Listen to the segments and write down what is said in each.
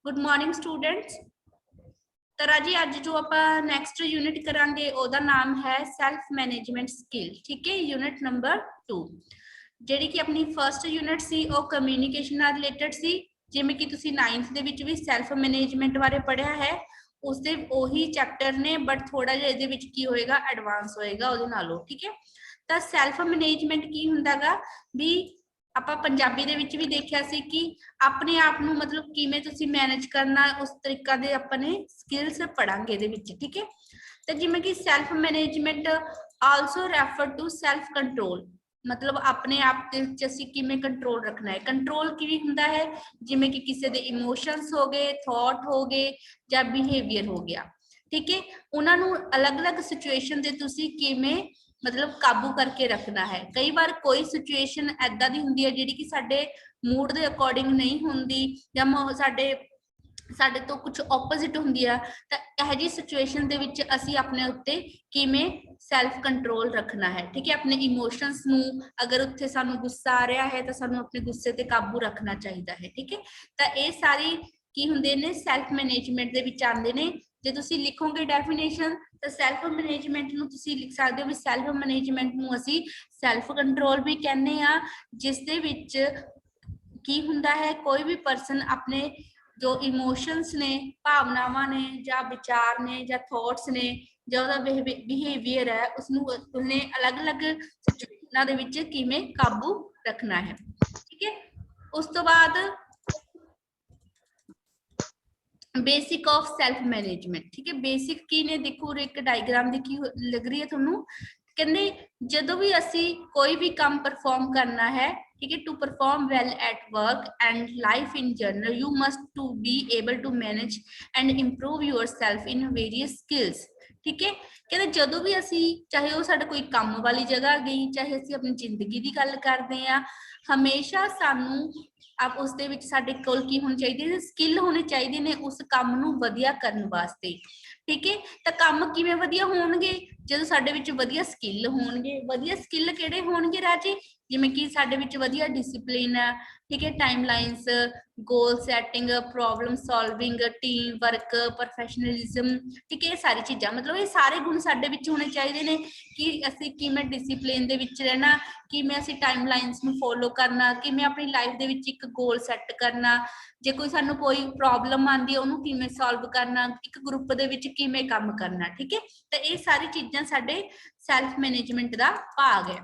Good morning students. तो राजी अज जो आप नैक्सट यूनिट करांगे ओदा नाम है सैल्फ मैनेजमेंट स्किल। ठीक है, यूनिट नंबर 2 ਜਿਹੜੀ कि अपनी फर्स्ट यूनिट सी वो कम्यूनीकेशन नाल रिलेटेड सी, जिवें कि तुसी 9th ਦੇ ਵਿੱਚ ਵੀ ਸੈਲਫ ਮੈਨੇਜਮੈਂਟ ਬਾਰੇ ਪੜਿਆ ਹੈ। उसदे ਉਹੀ ਚੈप्टर ने बट थोड़ा ਜਿਹਾ ਇਹਦੇ ਵਿੱਚ ਕੀ ਹੋਏਗਾ ਐਡਵਾਂਸ ਹੋਏਗਾ ਉਹਦੇ ਨਾਲੋਂ। ठीक है, ਤਾਂ ਸੈਲਫ ਮੈਨੇਜਮੈਂਟ ਕੀ ਹੁੰਦਾਗਾ ਵੀ ਆਪਾਂ ਪੰਜਾਬੀ ਦੇ ਵਿੱਚ ਵੀ ਦੇਖਿਆ ਸੀ ਕਿ ਆਪਣੇ ਆਪ ਨੂੰ ਮਤਲਬ ਕਿਵੇਂ ਤੁਸੀਂ ਮੈਨੇਜ ਕਰਨਾ ਉਸ ਤਰੀਕਾ ਦੇ ਆਪਣੇ ਸਕਿੱਲਸ ਪੜਾਂਗੇ ਇਹਦੇ ਵਿੱਚ। ਠੀਕ ਹੈ, ਤੇ ਜਿਵੇਂ ਕਿ self management also refer to self control, मतलब अपने आप ਦੇ ਵਿੱਚ ਅਸੀਂ ਕਿਵੇਂ ਕੰਟਰੋਲ ਰੱਖਣਾ ਹੈ। ਕੰਟਰੋਲ ਕਿਵੇਂ ਹੁੰਦਾ ਹੈ, ਜਿਵੇਂ ਕਿ ਕਿਸੇ ਦੇ ਇਮੋਸ਼ਨਸ ਹੋ ਗਏ, ਥਾਟ ਹੋ ਗਏ ਜਾਂ ਬਿਹੇਵੀਅਰ ਹੋ ਗਿਆ। ਠੀਕ ਹੈ, ਉਹਨਾਂ ਨੂੰ ਅਲੱਗ-ਅਲੱਗ ਸਿਚੁਏਸ਼ਨ ਦੇ ਤੁਸੀਂ ਕਿਵੇਂ मतलब काबू करके रखना है। कई बार कोई सिचुएशन ऐदा दी हुंदी है जिहड़ी कि साडे मूड दे अकॉर्डिंग नहीं हुंदी या साडे तो कुछ ऑपोजिट हुंदी है, तां इहो जी सिचुएशन दे विच असीं अपने उत्ते किवें सैल्फ कंट्रोल रखना है। ठीक है, अपने इमोशनस नूं अगर उत्थे सानूं गुस्सा आ रहा है तां सानूं अपने गुस्से ते काबू रखना चाहिदा है। ठीक है, तां इह सारी की हुंदे ने सैल्फ मैनेजमेंट दे विच आंदे ने। जे तुसीं लिखोगे डेफिनेशन तो सैल्फ मैनेजमेंट नूं तुसीं लिख सकदे हो भी सैल्फ मैनेजमेंट नूं असीं सैल्फ कंट्रोल भी कहने आ, जिस दे विच की हुंदा है कोई भी पर्सन अपने जो इमोशनस ने, भावनावां ने या विचार ने या थॉट्स ने जो उहदा बिहेवियर है उसनूं उन्हें अलग-अलग सिचुएशनां दे विच किवें काबू रखना है। ठीक है, उस तो बाद बेसिक ऑफ सैल्फ मैनेजमेंट। ठीक है, बेसिक की ने देखो एक डायग्राम देखी लग रही है तुहानू, कहंदे जदों भी असी कोई भी काम परफॉर्म करना है, ठीक है, to perform well at work and life in general you must to be able to manage and improve yourself in various skills. ठीक है, कहते जदों भी असी चाहे वो साडा कोई काम वाली जगह गई, चाहे असी अपनी जिंदगी की गल करते हैं, हमेशा सानू आप उस दे विच साडे कोल की होनी चाहिए, स्किल होने चाहिए ने उस काम नूं वधिया करन वास्ते। ठीक है, तो काम किवें वधिया होणगे जदों साडे विच वधिया स्किल होणगे। वधिया स्किल किहड़े होणगे राजे, जिवें कि साडे विच वधिया डिसिप्लिन है। ठीक है, timelines, goal setting, problem solving, team work, professionalism. ठीक है, ये सारी चीज़ां मतलब ये सारे गुण साडे विच होने चाहिए ने कि असीं किवें डिसिप्लिन दे विच रहना, किवें असीं टाइमलाइनस नूं फॉलो करना, किवें अपनी लाइफ दे विच एक गोल सैट करना, जे कोई सानूं कोई प्रॉब्लम आंदी है उहनूं किवें सॉल्व करना, एक ग्रुप दे विच किवें काम करना। ठीक है, तो ये सारी चीज़ां साडे सैल्फ मैनेजमेंट दा भाग है।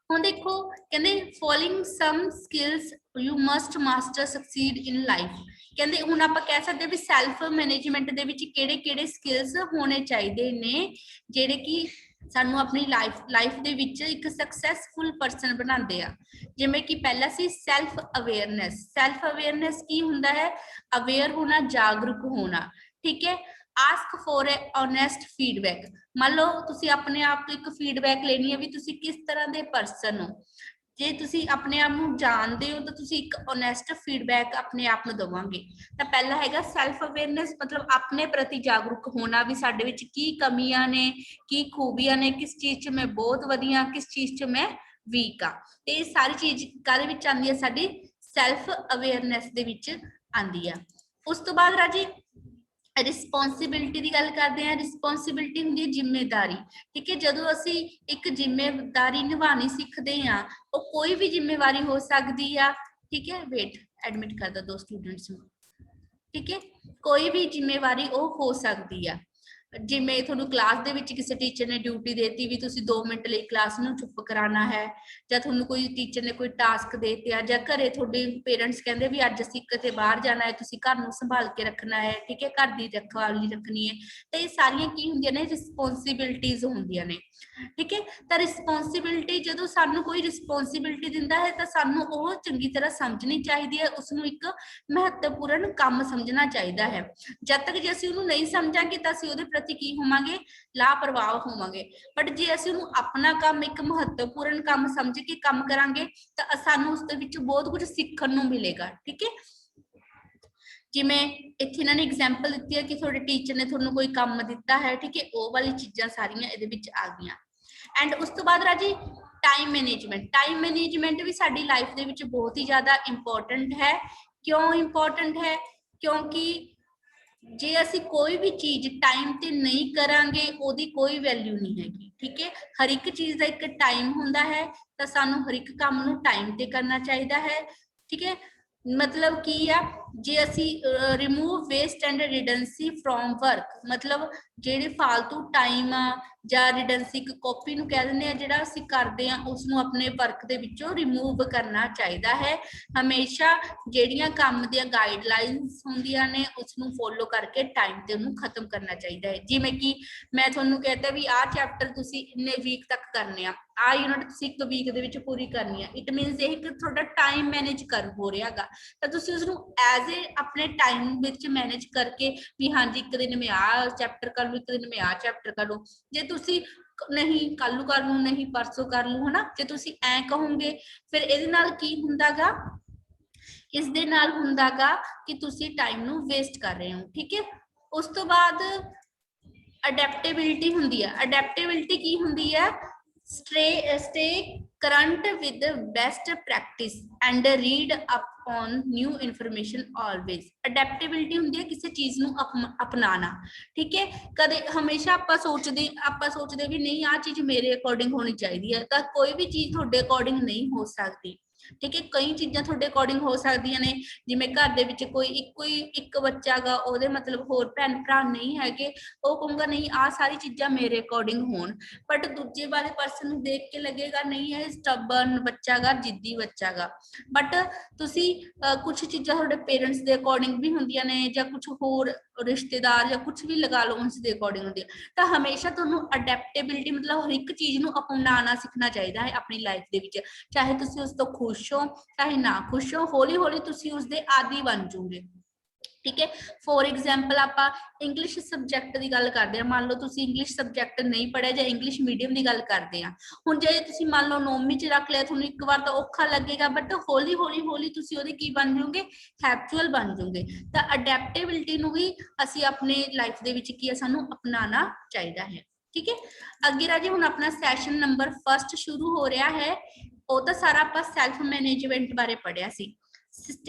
ਹੁਣ देखो कहते following some skills you must master succeed in life. कहते हुण आपां कह सकते भी सैल्फ मैनेजमेंट दे विच किहड़े-किहड़े स्किल्स होने चाहिए ने जिहड़े कि सानू अपनी लाइफ दे विच एक सक्सैसफुल पर्सन बनाते हैं। जिवें कि पहला सी सैल्फ अवेयरनेस। सैल्फ अवेयरनेस की हुंदा है, अवेयर होना, जागरूक होना। ठीक है, ask for a honest feedback. मान लो तुसी अपने आप तो एक फीडबैक लेनी है भी तुसी किस तरह दे पर्सन हो। जे तुसी अपने आप नूं जानदे हो तो तुसी एक ऑनेस्ट फीडबैक अपने आप नूं देवोगे। तो पहला हैगा सैल्फ अवेयरनेस, मतलब अपने प्रति जागरूक होना भी साडे विच की कमियां ने, की खूबियां ने, किस चीज च मैं बहुत वधिया, किस चीज च मैं वीक आ। ते ये सारी चीज काहदे विच आंदी है, साडी सैल्फ अवेयरनेस दे विच आंदी है। उस तो बाद राजी रिस्पॉन्सिबिलिटी की गल करते हैं। रिस्पॉन्सिबिलिटी होंदी है जिम्मेदारी। ठीक है, जदों असी एक जिम्मेदारी निभानी सीखते हैं, वो कोई भी जिम्मेवारी हो सकती है। ठीक है, वेट एडमिट कर दो 2 स्टूडेंट्स में। ठीक है, कोई भी जिम्मेवारी वो हो सकती है। जिवें तुहानूं क्लास दे विच किसी टीचर ने ड्यूटी देती भी तुसीं 2 मिनट लई क्लास नूं चुप कराना है, जां तुहानूं कोई टीचर ने कोई टास्क दे दित्ता, जां घरे तुहाडे पेरेंट्स कहंदे भी अज असीं किते बाहर जाना है, तुसीं घर नूं संभाल के रखना है। ठीक है, घर दी रखवाली रखनी है। तो ये सारियां की हुंदियां ने, रिस्पॉन्सिबिलिटीज हुंदियां ने। ठीक है, तो रिस्पॉन्सिबिलिटी जदों सानूं कोई रिस्पॉन्सिबिलिटी दिंदा है तो सानूं ओह चंगी तरह समझनी चाहिदी है, उसनूं एक महत्वपूर्ण काम समझना चाहिदा है। जद तक जे असीं उहनूं नहीं समझांगे तो असीं उहदे प्रति की होवांगे, लापरवाह होवांगे। बट जे असीं उहनूं अपना काम एक महत्वपूर्ण काम समझ के काम करांगे तो सानूं उस दे विच बहुत कुछ सीखण नूं मिलेगा। ठीक है, जिवें इत्थे इन्हां ने एग्जाम्पल दित्ती है कि तुहाडे टीचर ने तुहानूं कोई काम दित्ता है। ठीक है, ओह वाली चीज़ां सारियां इहदे विच आ गईयां। एंड उस तो बाद राजी टाइम मैनेजमेंट। टाइम मैनेजमेंट भी साडी लाइफ दे विच बहुत ही ज़्यादा इंपॉर्टेंट है क्यों इंपॉर्टेंट है? क्योंकि जे ਅਸੀਂ ਕੋਈ ਵੀ ਚੀਜ਼ ਟਾਈਮ ਤੇ ਨਹੀਂ ਕਰਾਂਗੇ ਉਹਦੀ ਕੋਈ ਵੈਲਿਊ ਨਹੀਂ ਹੈਗੀ। ਠੀਕ ਹੈ, ਹਰ ਇੱਕ ਚੀਜ਼ ਦਾ ਇੱਕ ਟਾਈਮ ਹੁੰਦਾ ਹੈ, ਤਾਂ ਸਾਨੂੰ ਹਰ ਇੱਕ ਕੰਮ ਨੂੰ ਟਾਈਮ ਤੇ ਕਰਨਾ ਚਾਹੀਦਾ ਹੈ। ਠੀਕ ਹੈ, मतलब की आ जे असी remove waste and redundancy from work, मतलब जेडे फालतू टाइम आ ਜਾਂ ਰਿਡੈਂਸੀ ਕਾਪੀ ਨੂੰ ਕਹਿ ਦਿੰਦੇ ਆ, ਜਿਹੜਾ ਅਸੀਂ ਕਰਦੇ ਆ ਉਸ ਨੂੰ ਆਪਣੇ ਵਰਕ ਦੇ ਵਿੱਚੋਂ ਰਿਮੂਵ ਕਰਨਾ ਚਾਹੀਦਾ ਹੈ। ਹਮੇਸ਼ਾ ਜਿਹੜੀਆਂ ਕੰਮ ਦੀਆਂ ਗਾਈਡਲਾਈਨਸ ਹੁੰਦੀਆਂ ਨੇ ਉਸ ਨੂੰ ਫੋਲੋ ਕਰਕੇ ਟਾਈਮ ਤੇ ਉਹਨੂੰ ਖਤਮ ਕਰਨਾ ਚਾਹੀਦਾ ਹੈ। ਜਿਵੇਂ ਕਿ ਮੈਂ ਤੁਹਾਨੂੰ ਕਹਿੰਦਾ ਵੀ ਆਹ ਚੈਪਟਰ ਤੁਸੀਂ ਇੰਨੇ ਵੀਕ ਤੱਕ ਕਰਨੇ ਆ, ਆ ਯੂਨਿਟ ਤੁਸੀਂ ਇੱਕ ਵੀਕ ਦੇ ਵਿੱਚ ਪੂਰੀ ਕਰਨੀ ਆ। ਇਟ ਮੀਨਸ ਇਹ ਕਿ ਤੁਹਾਡਾ ਟਾਈਮ ਮੈਨੇਜ ਕਰ ਹੋ ਰਿਹਾਗਾ, ਤਾਂ ਤੁਸੀਂ ਉਸ ਨੂੰ ਐਜ਼ ਏ ਆਪਣੇ ਟਾਈਮ ਵਿੱਚ ਮੈਨੇਜ ਕਰਕੇ ਵੀ ਹਾਂਜੀ ਇੱਕ ਦਿਨ ਮੈਂ ਆਹ ਚੈਪਟਰ ਕਰ ਲੂ, ਇੱਕ ਦਿਨ ਮੈਂ ਆਹ ਚੈਪਟਰ ਕਰ ਲੂ। ਜੇ ਤੁਸੀਂ ਨਹੀਂ ਕੱਲ ਨੂੰ ਕਰ ਲੂ, ਨਹੀਂ ਪਰਸੋਂ ਕਰ ਲੂ, ਹਨਾ, ਜੇ ਤੁਸੀਂ ਐ ਕਹੋਗੇ ਫਿਰ ਇਹਦੇ ਨਾਲ ਕੀ ਹੁੰਦਾਗਾ, ਇਸ ਦੇ ਨਾਲ ਹੁੰਦਾਗਾ ਕਿ ਤੁਸੀਂ ਟਾਈਮ ਨੂੰ ਵੇਸਟ ਕਰ ਰਹੇ ਹੋ। ਠੀਕ ਹੈ, ਉਸ ਤੋਂ ਬਾਅਦ ਅਡੈਪਟੇਬਿਲਿਟੀ ਹੁੰਦੀ ਹੈ। ਅਡੈਪਟੇਬਿਲਿਟੀ ਕੀ ਹੁੰਦੀ ਹੈ? stay current with the best practice and read up on new information always। adaptability ਹੁੰਦੀ ਹੈ ਕਿਸੇ ਚੀਜ਼ ਨੂੰ ਅਪਣਾਣਾ। ਠੀਕ ਹੈ, ਕਦੇ ਹਮੇਸ਼ਾ ਆਪਾਂ ਸੋਚਦੇ ਵੀ ਨਹੀਂ ਆਹ ਚੀਜ਼ ਮੇਰੇ ਅਕੋਰਡਿੰਗ ਹੋਣੀ ਚਾਹੀਦੀ ਹੈ, ਤਾਂ ਕੋਈ ਵੀ ਚੀਜ਼ ਤੁਹਾਡੇ ਅਕੋਰਡਿੰਗ ਨਹੀਂ ਹੋ ਸਕਦੀ। ਠੀਕ ਹੈ, ਕਈ ਚੀਜ਼ਾਂ ਤੁਹਾਡੇ ਅਕੋਰਡਿੰਗ ਹੋ ਸਕਦੀਆਂ ਨੇ, ਜਿਵੇਂ ਘਰ ਦੇ ਵਿੱਚ ਕੋਈ ਇੱਕ ਬੱਚਾ ਗਾ, ਉਹਦੇ ਮਤਲਬ ਹੋਰ ਭੈਣ ਭਰਾ ਨਹੀਂ ਹੈਗੇ, ਉਹ ਕਹੂੰਗਾ ਨਹੀਂ ਆਹ ਸਾਰੀ ਚੀਜ਼ਾਂ ਮੇਰੇ ਅਕੋਰਡਿੰਗ ਹੋਣ, ਬਟ ਦੂਜੇ ਵਾਲੇ ਪਰਸਨ ਨੂੰ ਦੇਖ ਕੇ ਲੱਗੇਗਾ ਨਹੀਂ ਇਹ ਸਟਬਰਨ ਬੱਚਾ ਗਾ, ਜਿੱਦੀ ਬੱਚਾ ਗਾ। ਬਟ ਤੁਸੀਂ ਕੁਝ ਚੀਜ਼ਾਂ ਤੁਹਾਡੇ ਪੇਰੈਂਟਸ ਦੇ ਅਕੋਰਡਿੰਗ ਵੀ ਹੁੰਦੀਆਂ ਨੇ, ਜਾਂ ਕੁਝ ਹੋਰ ਰਿਸ਼ਤੇਦਾਰ ਜਾਂ ਕੁਝ ਵੀ ਲਗਾ ਲਓ ਉਸ ਦੇ ਅਕੋਰਡਿੰਗ ਹੁੰਦੀ ਹੈ। ਤਾਂ ਹਮੇਸ਼ਾ ਤੁਹਾਨੂੰ ਅਡੈਪਟੇਬਿਲਿਟੀ ਮਤਲਬ ਹਰ ਇੱਕ ਚੀਜ਼ ਨੂੰ ਅਪਣਾਉਣਾ ਸਿੱਖਣਾ ਚਾਹੀਦਾ ਹੈ ਆਪਣੀ ਲਾਈਫ ਦੇ ਵਿੱਚ, ਚਾਹੇ ਤੁਸੀਂ ਉਸ ਤੋਂ ਖੁਸ਼ ਹੋ ਚਾਹੇ ਨਾ ਖੁਸ਼ ਹੋ, ਹੌਲੀ ਹੌਲੀ ਤੁਸੀਂ ਉਸਦੇ ਆਦੀ ਬਣ ਜਾਓਗੇ। ਠੀਕ ਹੈ, ਫੋਰ ਐਗਜ਼ਾਮਪਲ ਆਪਾਂ ਇੰਗਲਿਸ਼ ਸਬਜੈਕਟ ਦੀ ਗੱਲ ਕਰਦੇ ਹਾਂ। ਮੰਨ ਲਓ ਤੁਸੀਂ ਇੰਗਲਿਸ਼ ਸਬਜੈਕਟ ਨਹੀਂ ਪੜ੍ਹਿਆ ਜਾਂ ਇੰਗਲਿਸ਼ ਮੀਡੀਅਮ ਦੀ ਗੱਲ ਕਰਦੇ ਆ। ਹੁਣ ਜੇ ਤੁਸੀਂ ਮੰਨ ਲਓ 9ਵੀਂ ਚ ਰੱਖ ਲਿਆ, ਤੁਹਾਨੂੰ ਇੱਕ ਵਾਰ ਤਾਂ ਔਖਾ ਲੱਗੇਗਾ, ਬਟ ਹੌਲੀ ਹੌਲੀ ਤੁਸੀਂ ਉਹਦੇ ਕੀ ਬਣ ਜਾਓਗੇ, ਹੈਬਚੁਅਲ ਬਣ ਜਾਓਗੇ। ਤਾਂ ਅਡੈਪਟੇਬਿਲਿਟੀ ਨੂੰ ਵੀ ਅਸੀਂ ਆਪਣੀ ਲਾਈਫ ਦੇ ਵਿੱਚ ਕੀ ਹੈ ਸਾਨੂੰ ਅਪਣਾਉਣਾ ਚਾਹੀਦਾ ਹੈ। ਠੀਕ ਹੈ, ਅੱਗੇ ਰਾਜੇ ਹੁਣ ਆਪਣਾ ਸੈਸ਼ਨ ਨੰਬਰ 1 ਸ਼ੁਰੂ ਹੋ ਰਿਹਾ ਹੈ। ਉਹ ਤਾਂ ਸਾਰਾ ਆਪਾਂ ਸੈਲਫ ਮੈਨੇਜਮੈਂਟ ਬਾਰੇ ਪੜ੍ਹਿਆ ਸੀ।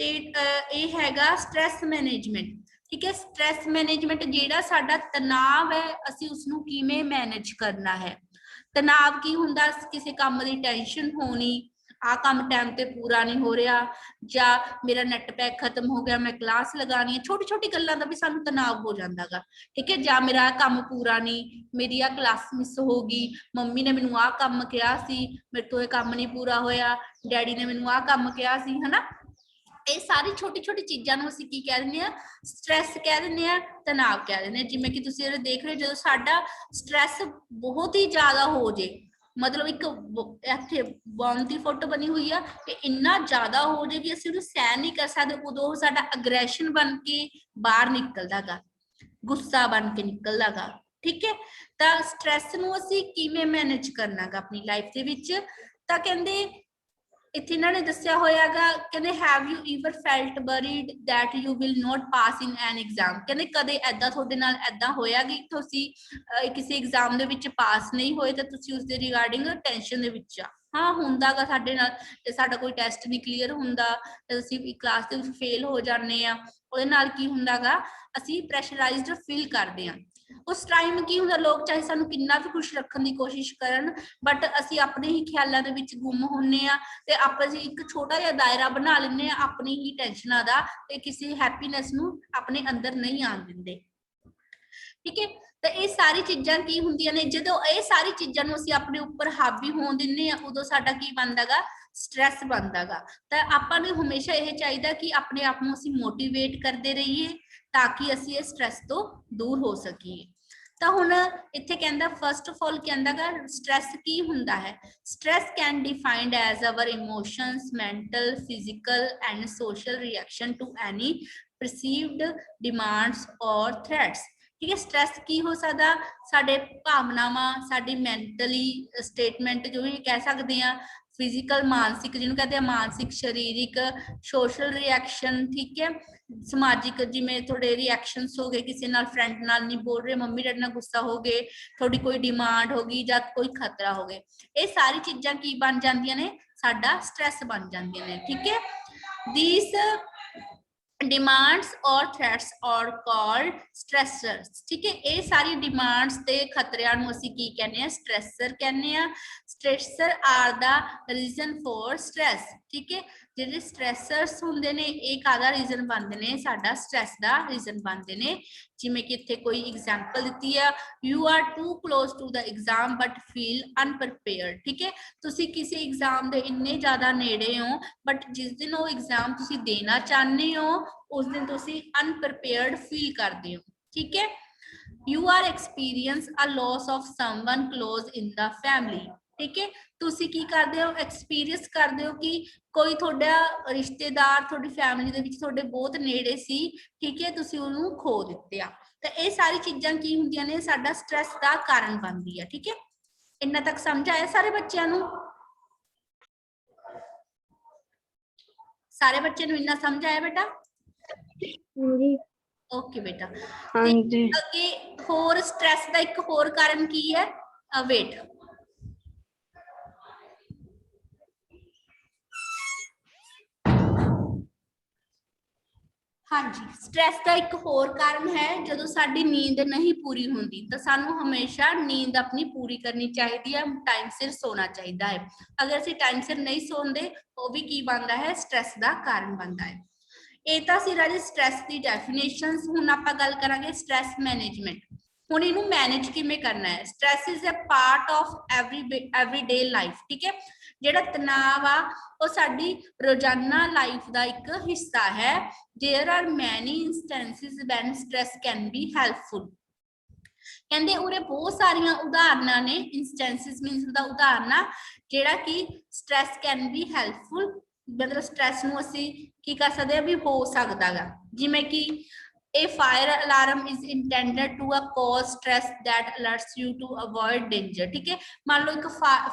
ਇਹ ਹੈਗਾ ਸਟ੍ਰੈਸ ਮੈਨੇਜਮੈਂਟ। ਠੀਕ ਹੈ, ਸਟ੍ਰੈਸ ਮੈਨੇਜਮੈਂਟ ਜਿਹੜਾ ਸਾਡਾ ਤਣਾਅ ਹੈ ਅਸੀਂ ਉਸ ਨੂੰ ਕਿਵੇਂ ਮੈਨੇਜ ਕਰਨਾ ਹੈ। ਤਣਾਅ ਕੀ ਹੁੰਦਾ? ਕਿਸੇ ਕੰਮ ਦੀ ਟੈਨਸ਼ਨ ਹੋਣੀ, ਆਹ ਕੰਮ ਟਾਈਮ ਤੇ ਪੂਰਾ ਨਹੀਂ ਹੋ ਰਿਹਾ, ਜਾਂ ਮੇਰਾ ਨੈਟ ਪੈਕ ਖਤਮ ਹੋ ਗਿਆ, ਮੈਂ ਕਲਾਸ ਲਗਾਣੀ ਹੈ। ਛੋਟੀ ਛੋਟੀ ਗੱਲਾਂ ਦਾ ਵੀ ਸਾਨੂੰ ਤਣਾਅ ਹੋ ਜਾਂਦਾਗਾ। ਠੀਕ ਹੈ, ਜਾਂ ਮੇਰਾ ਕੰਮ ਪੂਰਾ ਨਹੀਂ, ਮੇਰੀ ਆਹ ਕਲਾਸ ਮਿਸ ਹੋ ਗਈ, ਮੰਮੀ ਨੇ ਮੈਨੂੰ ਆਹ ਕੰਮ ਕਿਹਾ ਸੀ, ਮੇਰੇ ਤੋਂ ਇਹ ਕੰਮ ਨਹੀਂ ਪੂਰਾ ਹੋਇਆ, ਡੈਡੀ ਨੇ ਮੈਨੂੰ ਆਹ ਕੰਮ ਕਿਹਾ ਸੀ, ਹਨਾ। ਇਹ ਸਾਰੀ ਛੋਟੀ ਛੋਟੀ ਚੀਜ਼ਾਂ ਨੂੰ ਅਸੀਂ ਕੀ ਕਹਿ ਦਿੰਦੇ ਆ? ਸਟ੍ਰੈਸ ਕਹਿ ਦਿੰਦੇ ਆ, ਤਣਾਅ ਕਹਿ ਦਿੰਦੇ ਆ। ਜਿਵੇਂ ਕਿ ਤੁਸੀਂ ਇਹ ਦੇਖ ਰਹੇ ਹੋ, ਜਦੋਂ ਸਾਡਾ ਸਟ੍ਰੈਸ ਬਹੁਤ ਹੀ ਜ਼ਿਆਦਾ ਹੋ ਜੇ, ਮਤਲਬ ਇੱਕ ਇੱਥੇ ਬੌਂਗ ਦੀ ਫੋਟੋ ਬਣੀ ਹੋਈ ਆ ਕਿ ਇੰਨਾ ਜ਼ਿਆਦਾ ਹੋ ਜੇ ਵੀ ਅਸੀਂ ਉਹਨੂੰ ਸਹਿਣ ਨਹੀਂ ਕਰ ਸਕਦੇ, ਉਦੋਂ ਸਾਡਾ ਅਗਰੈਸ਼ਨ ਬਣ ਕੇ ਬਾਹਰ ਨਿਕਲਦਾਗਾ, ਗੁੱਸਾ ਬਣ ਕੇ ਨਿਕਲਦਾਗਾ। ਠੀਕ ਹੈ, ਤਾਂ ਸਟ੍ਰੈਸ ਨੂੰ ਅਸੀਂ ਕਿਵੇਂ ਮੈਨੇਜ ਕਰਨਾਗਾ ਆਪਣੀ ਲਾਈਫ ਦੇ ਵਿੱਚ? ਤਾਂ ਕਹਿੰਦੇ ਇੱਥੇ ਇਹਨਾਂ ਨੇ ਦੱਸਿਆ ਹੋਇਆਗਾ, ਕਹਿੰਦੇ have you ever felt worried that you will not pass in an exam. ਕਹਿੰਦੇ ਕਦੇ ਏਦਾਂ ਤੁਹਾਡੇ ਨਾਲ ਏਦਾਂ ਹੋਇਆ ਕਿ ਤੁਸੀਂ ਕਿਸੇ ਐਗਜ਼ਾਮ ਦੇ ਵਿੱਚ ਪਾਸ ਨਹੀਂ ਹੋਏ ਤਾਂ ਤੁਸੀਂ ਉਸਦੇ ਰਿਗਾਰਡਿੰਗ ਟੈਨਸ਼ਨ ਦੇ ਵਿੱਚ ਆ? ਹਾਂ, ਹੁੰਦਾਗਾ ਸਾਡੇ ਨਾਲ। ਤੇ ਸਾਡਾ ਕੋਈ ਟੈਸਟ ਨਹੀਂ ਕਲੀਅਰ ਹੁੰਦਾ, ਅਸੀਂ ਕਲਾਸ ਦੇ ਵਿੱਚ ਫੇਲ ਹੋ ਜਾਂਦੇ ਆ, ਉਹਦੇ ਨਾਲ ਕੀ ਹੁੰਦਾਗਾ, ਅਸੀਂ ਪ੍ਰੈਸ਼ਰਾਈਜ਼ਡ ਫੀਲ ਕਰਦੇ ਆ। ਉਸ ਟਾਈਮ ਕੀ ਹੁੰਦਾ, ਲੋਕ ਚਾਹੇ ਸਾਨੂੰ ਕਿੰਨਾ ਵੀ ਖੁਸ਼ ਰੱਖਣ ਦੀ ਕੋਸ਼ਿਸ਼ ਕਰਨ, ਬਟ ਅਸੀਂ ਆਪਣੇ ਹੀ ਖਿਆਲਾਂ ਦੇ ਵਿੱਚ ਗੁੰਮ ਹੁੰਨੇ ਆ, ਤੇ ਆਪਾਂ ਜੀ ਇੱਕ ਛੋਟਾ ਜਿਹਾ ਦਾਇਰਾ ਬਣਾ ਲੈਂਦੇ ਆ ਆਪਣੀ ਹੀ ਟੈਨਸ਼ਨਾਂ ਦਾ, ਤੇ ਕਿਸੇ ਹੈਪੀਨੈਸ ਨੂੰ ਆਪਣੇ ਅੰਦਰ ਨਹੀਂ ਆਉਣ ਦਿੰਦੇ। ਠੀਕ ਹੈ, ਤਾਂ ਇਹ ਸਾਰੀ ਚੀਜ਼ਾਂ ਕੀ ਹੁੰਦੀਆਂ ਨੇ, ਜਦੋਂ ਇਹ ਸਾਰੀ ਚੀਜ਼ਾਂ ਨੂੰ ਅਸੀਂ ਆਪਣੇ ਉੱਪਰ ਹਾਵੀ ਹੋਣ ਦਿੰਦੇ ਆ, ਉਦੋਂ ਸਾਡਾ ਕੀ ਬਣਦਾਗਾ? ਸਟ੍ਰੈਸ ਬਣਦਾਗਾ। ਤਾਂ ਆਪਾਂ ਨੂੰ ਹਮੇਸ਼ਾ ਇਹ ਚਾਹੀਦਾ ਕਿ ਆਪਣੇ ਆਪ ਨੂੰ ਅਸੀਂ ਮੋਟੀਵੇਟ ਕਰਦੇ ਰਹੀਏ ਤਾਂ ਕਿ ਅਸੀਂ ਇਹ ਸਟ੍ਰੈਸ ਤੋਂ ਦੂਰ ਹੋ ਸਕੀਏ। ਤਾਂ ਹੁਣ ਇੱਥੇ ਕਹਿੰਦਾ ਫਸਟ ਆਫ ਆਲ ਕਹਿੰਦਾਗਾ ਸਟ੍ਰੈਸ ਕੀ ਹੁੰਦਾ ਹੈ? Stress can defined as our emotions, mental, physical and social reaction to any perceived demands or threats। ਠੀਕ ਹੈ, ਸਟ੍ਰੈਸ ਕੀ ਹੋ ਸਕਦਾ? ਸਾਡੇ ਭਾਵਨਾਵਾਂ, ਸਾਡੀ ਮੈਂਟਲੀ ਸਟੇਟਮੈਂਟ ਜੋ ਵੀ ਕਹਿ ਸਕਦੇ ਆ, ਫਿਜ਼ੀਕਲ ਮਾਨਸਿਕ ਜਿਹਨੂੰ ਕਹਿੰਦੇ ਆ, ਮਾਨਸਿਕ, ਸਰੀਰਿਕ, ਸੋਸ਼ਲ ਰਿਐਕਸ਼ਨ। ਠੀਕ ਹੈ, ਸਮਾਜਿਕ ਜਿਵੇਂ ਤੁਹਾਡੇ ਰਿਐਕਸ਼ਨਸ ਹੋ ਗਏ, ਕਿਸੇ ਨਾਲ ਫਰੈਂਡ ਨਾਲ ਨਹੀਂ ਬੋਲ ਰਹੇ, ਮੰਮੀ ਡੈਡੀ ਨਾਲ ਗੁੱਸਾ ਹੋ ਗਏ, ਤੁਹਾਡੀ ਕੋਈ ਡਿਮਾਂਡ ਹੋ ਗਈ ਜਾਂ ਕੋਈ ਖਤਰਾ ਹੋ ਗਏ, ਇਹ ਸਾਰੀ ਚੀਜ਼ਾਂ ਕੀ ਬਣ ਜਾਂਦੀਆਂ ਨੇ? ਸਾਡਾ ਸਟ੍ਰੈਸ ਬਣ ਜਾਂਦੀਆਂ ਨੇ। ਠੀਕ ਹੈ, these डिमांड्स और थ्रेट्स और कॉल्ड स्ट्रेसर्स। ठीक है, ये सारी डिमांड्स ते खतरियां नूं असीं की कहने आ, स्ट्रेसर कहने आ। Stressor are the reason for stress. ठीक है, ਜਿਹੜੇ ਸਟ੍ਰੈਸਰਸ ਹੁੰਦੇ ਨੇ ਇਹ ਕਾਹਦਾ ਰੀਜ਼ਨ ਬਣਦੇ ਨੇ, ਸਾਡਾ ਸਟ੍ਰੈਸ ਦਾ ਰੀਜ਼ਨ ਬਣਦੇ ਨੇ। ਜਿਵੇਂ ਕਿ ਇੱਥੇ ਕੋਈ ਐਗਜ਼ਾਮਪਲ ਦਿੱਤੀ ਆ, you are too close to the exam but feel unprepared. ਠੀਕ ਹੈ, ਤੁਸੀਂ ਕਿਸੇ ਐਗਜ਼ਾਮ ਦੇ ਇੰਨੇ ਜ਼ਿਆਦਾ ਨੇੜੇ ਹੋ ਬਟ ਜਿਸ ਦਿਨ ਉਹ ਐਗਜ਼ਾਮ ਤੁਸੀਂ ਦੇਣਾ ਚਾਹੁੰਦੇ ਹੋ ਉਸ ਦਿਨ ਤੁਸੀਂ ਅਨਪ੍ਰੀਪੇਅਰਡ ਫੀਲ ਕਰਦੇ ਹੋ। ਠੀਕ ਹੈ, you are experience a loss of someone close in the family। ठीक है, ਤੁਸੀਂ ਕੀ ਕਰਦੇ ਹੋ, ਐਕਸਪੀਰੀਅੰਸ ਕਰਦੇ ਹੋ ਕਿ ਕੋਈ ਤੁਹਾਡਾ ਰਿਸ਼ਤੇਦਾਰ ਤੁਹਾਡੀ ਫੈਮਿਲੀ ਦੇ ਵਿੱਚ ਤੁਹਾਡੇ ਬਹੁਤ ਨੇੜੇ ਸੀ। ਠੀਕ ਹੈ, ਤੁਸੀਂ ਉਹਨੂੰ ਖੋ ਦਿੱਤੇ ਆ। ਤਾਂ ਇਹ ਸਾਰੀ ਚੀਜ਼ਾਂ ਕੀ ਹੁੰਦੀਆਂ ਨੇ, ਸਾਡਾ ਸਟ੍ਰੈਸ ਦਾ ਕਾਰਨ ਬਣਦੀ ਆ। ਠੀਕ ਹੈ, ਇੰਨਾ ਤੱਕ ਸਮਝ ਆਇਆ ਸਾਰੇ ਬੱਚਿਆਂ ਨੂੰ? ਸਾਰੇ ਬੱਚਿਆਂ ਨੂੰ ਇੰਨਾ ਸਮਝ ਆਇਆ ਬੇਟਾ? ਹਾਂਜੀ। ਓਕੇ ਬੇਟਾ। ਹਾਂਜੀ। ਅੱਗੇ ਹੋਰ ਸਟ੍ਰੈਸ ਦਾ ਇੱਕ ਹੋਰ ਕਾਰਨ ਕੀ ਹੈ, ਵੇਟ। ਹਾਂਜੀ, ਸਟ੍ਰੈਸ ਦਾ ਇੱਕ ਹੋਰ ਕਾਰਨ ਹੈ ਜਦੋਂ ਸਾਡੀ ਨੀਂਦ ਨਹੀਂ ਪੂਰੀ ਹੁੰਦੀ ਤਾਂ ਸਾਨੂੰ ਹਮੇਸ਼ਾ ਨੀਂਦ ਆਪਣੀ ਪੂਰੀ ਕਰਨੀ ਚਾਹੀਦੀ ਹੈ, ਟਾਈਮ ਸਿਰ ਸੋਣਾ ਚਾਹੀਦਾ ਹੈ। ਅਗਰ ਅਸੀਂ ਟਾਈਮ ਸਿਰ ਨਹੀਂ ਸੌਂਦੇ ਉਹ ਵੀ ਕੀ ਬਣਦਾ ਹੈ, ਸਟ੍ਰੈਸ ਦਾ ਕਾਰਨ ਬਣਦਾ ਹੈ। ਇਹ ਤਾਂ ਸੀ ਰਾਜੇ ਸਟ੍ਰੈਸ ਦੀ ਡੈਫੀਨੇਸ਼ਨਸ। ਹੁਣ ਆਪਾਂ ਗੱਲ ਕਰਾਂਗੇ ਸਟ੍ਰੈਸ ਮੈਨੇਜਮੈਂਟ। ਹੁਣ ਇਹਨੂੰ ਮੈਨੇਜ ਕਿਵੇਂ ਕਰਨਾ ਹੈ। Stress is a part of everyday life. ਠੀਕ ਹੈ, ਜਿਹੜਾ ਤਣਾਅ ਆ ਉਹ ਸਾਡੀ ਰੋਜ਼ਾਨਾ ਲਾਈਫ ਦਾ ਇੱਕ ਹਿੱਸਾ ਹੈ। There are many instances when stress can be helpful। ਕਹਿੰਦੇ ਉਰੇ ਬਹੁਤ ਸਾਰੀਆਂ ਉਦਾਹਰਨਾਂ ਨੇ, ਇੰਸਟੈਂਸਿਸ ਮੀਨਸ ਦਾ ਉਦਾਹਰਨਾਂ, ਜਿਹੜਾ ਕਿ ਸਟ੍ਰੈਸ ਕੈਨ ਬੀ ਹੈਲਪਫੁਲ, ਮਤਲਬ ਸਟ੍ਰੈਸ ਨੂੰ ਅਸੀਂ ਕੀ ਕਰ ਸਕਦੇ ਆ ਵੀ ਹੋ ਸਕਦਾ ਗਾ। ਜਿਵੇਂ ਕਿ a fire alarm is intended to cause stress that alerts you to avoid danger। ਠੀਕ ਹੈ, ਮੰਨ ਲਓ ਇੱਕ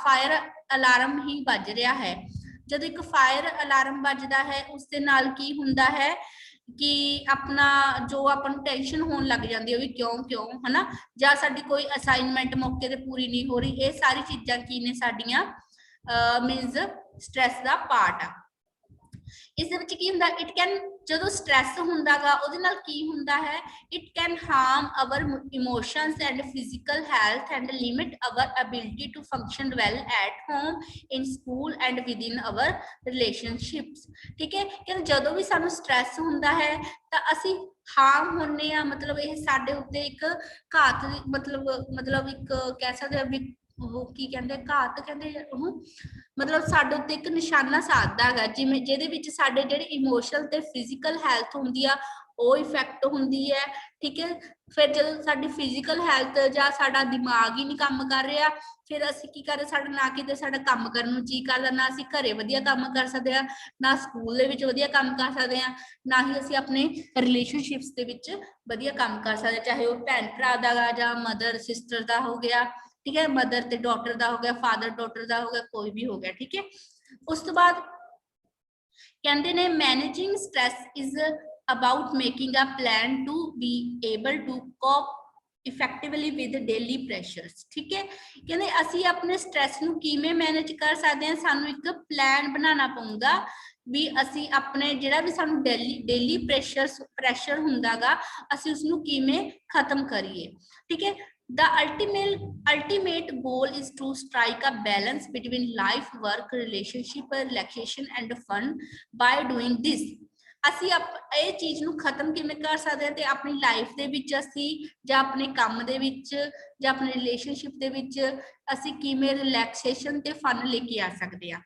ਫਾਇਰ ਅਲਾਰਮ ਹੀ ਵੱਜ ਰਿਹਾ ਹੈ। ਜਦੋਂ ਇੱਕ ਫਾਇਰ ਅਲਾਰਮ ਵੱਜਦਾ ਹੈ ਉਸ ਦੇ ਨਾਲ ਕੀ ਹੁੰਦਾ ਹੈ ਕਿ ਆਪਣਾ ਜੋ ਆਪਾਂ ਨੂੰ ਟੈਨਸ਼ਨ ਹੋਣ ਲੱਗ ਜਾਂਦੀ ਹੈ ਵੀ ਕਿਉਂ ਹਨਾ, ਜਾਂ ਸਾਡੀ ਕੋਈ ਅਸਾਈਨਮੈਂਟ ਮੌਕੇ ਤੇ ਪੂਰੀ ਨਹੀਂ ਹੋ ਰਹੀ, ਇਹ ਸਾਰੀ ਚੀਜ਼ਾਂ ਕੀ ਨੇ ਸਾਡੀਆਂ ਮੀਨਸ ਸਟ੍ਰੈਸ ਦਾ ਪਾਰਟ ਆ। ਇਸ ਦੇ ਵਿੱਚ ਕੀ ਹੁੰਦਾ, ਇਟ ਕੈਨ, ਜਦੋਂ ਸਟ੍ਰੈਸ ਹੁੰਦਾਗਾ ਉਹਦੇ ਨਾਲ ਕੀ ਹੁੰਦਾ ਹੈ, it can harm our emotions and physical health and limit our ability to function well at home, in school and within our relationships. ਠੀਕ ਹੈ, ਕਿ ਜਦੋਂ ਵੀ ਸਾਨੂੰ ਸਟ੍ਰੈਸ ਹੁੰਦਾ ਹੈ ਤਾਂ ਅਸੀਂ ਹਾਰਮ ਹੁੰਨੇ ਆ, ਮਤਲਬ ਇਹ ਸਾਡੇ ਉੱਤੇ ਇੱਕ ਘਾਤ, ਮਤਲਬ ਇੱਕ ਕਹਿ ਸਕਦੇ ਆ ਵੀ ਉਹ ਕੀ ਕਹਿੰਦੇ, ਘਾਤ ਕਹਿੰਦੇ ਉਹਨੂੰ, ਮਤਲਬ ਸਾਡੇ ਉੱਤੇ ਇੱਕ ਨਿਸ਼ਾਨਾ ਸਾਧਦਾ ਹੈਗਾ, ਜਿਵੇਂ ਜਿਹਦੇ ਵਿੱਚ ਸਾਡੇ ਜਿਹੜੇ ਇਮੋਸ਼ਨਲ ਤੇ ਫਿਜ਼ੀਕਲ ਹੈਲਥ ਹੁੰਦੀ ਆ ਉਹ ਇਫੈਕਟ ਹੁੰਦੀ ਹੈ। ਠੀਕ ਹੈ, ਫਿਰ ਜਦੋਂ ਸਾਡੀ ਫਿਜ਼ੀਕਲ ਹੈਲਥ ਜਾਂ ਸਾਡਾ ਦਿਮਾਗ ਹੀ ਨਹੀਂ ਕੰਮ ਕਰ ਰਿਹਾ, ਫਿਰ ਅਸੀਂ ਕੀ ਕਰਦੇ, ਸਾਡਾ ਨਾ ਕਿਤੇ ਸਾਡਾ ਕੰਮ ਕਰਨ ਨੂੰ ਜੀ ਕਰਦਾ, ਨਾ ਅਸੀਂ ਘਰੇ ਵਧੀਆ ਕੰਮ ਕਰ ਸਕਦੇ ਹਾਂ, ਨਾ ਸਕੂਲ ਦੇ ਵਿੱਚ ਵਧੀਆ ਕੰਮ ਕਰ ਸਕਦੇ ਹਾਂ, ਨਾ ਹੀ ਅਸੀਂ ਆਪਣੇ ਰਿਲੇਸ਼ਨਸ਼ਿਪਸ ਦੇ ਵਿੱਚ ਵਧੀਆ ਕੰਮ ਕਰ ਸਕਦੇ, ਚਾਹੇ ਉਹ ਭੈਣ ਭਰਾ ਦਾ ਜਾਂ ਮਦਰ ਸਿਸਟਰ ਦਾ ਹੋ ਗਿਆ। ਠੀਕ ਹੈ, ਮਦਰ ਤੇ ਡਾਟਰ ਦਾ ਹੋ ਗਿਆ, ਫਾਦਰ ਡਾਟਰ ਦਾ ਹੋ ਗਿਆ, ਕੋਈ ਵੀ ਹੋ ਗਿਆ। ਠੀਕ ਹੈ, ਉਸ ਤੋਂ ਬਾਅਦ ਕਹਿੰਦੇ ਨੇ managing stress is about making a plan to be able to cope effectively with daily pressures. ਠੀਕ ਹੈ, ਕਹਿੰਦੇ ਅਸੀਂ ਆਪਣੇ ਸਟ੍ਰੈਸ ਨੂੰ ਕਿਵੇਂ ਮੈਨੇਜ ਕਰ ਸਕਦੇ ਹਾਂ, ਸਾਨੂੰ ਇੱਕ ਪਲਾਨ ਬਣਾਉਣਾ ਪਊਗਾ ਵੀ ਅਸੀਂ ਆਪਣੇ ਜਿਹੜਾ ਵੀ ਸਾਨੂੰ ਡੇਲੀ ਪ੍ਰੈਸ਼ਰ ਹੁੰਦਾਗਾ ਅਸੀਂ ਉਸਨੂੰ ਕਿਵੇਂ ਖਤਮ ਕਰੀਏ। ਠੀਕ ਹੈ, the ultimate goal is to strike a balance between life, work, relationship, relaxation and fun by doing this। ਅਸੀਂ ਇਹ ਚੀਜ਼ ਨੂੰ ਖਤਮ ਕਿਵੇਂ ਕਰ ਸਕਦੇ ਹਾਂ ਤੇ ਆਪਣੀ ਲਾਈਫ ਦੇ ਵਿੱਚ ਅਸੀਂ ਜਾਂ ਆਪਣੇ ਕੰਮ ਦੇ ਵਿੱਚ ਜਾਂ ਆਪਣੇ ਰਿਲੇਸ਼ਨਸ਼ਿਪ ਦੇ ਵਿੱਚ ਅਸੀਂ ਕਿਵੇਂ ਰਿਲੈਕਸੇਸ਼ਨ ਤੇ ਫਨ ਲੈ ਕੇ ਆ ਸਕਦੇ ਹਾਂ।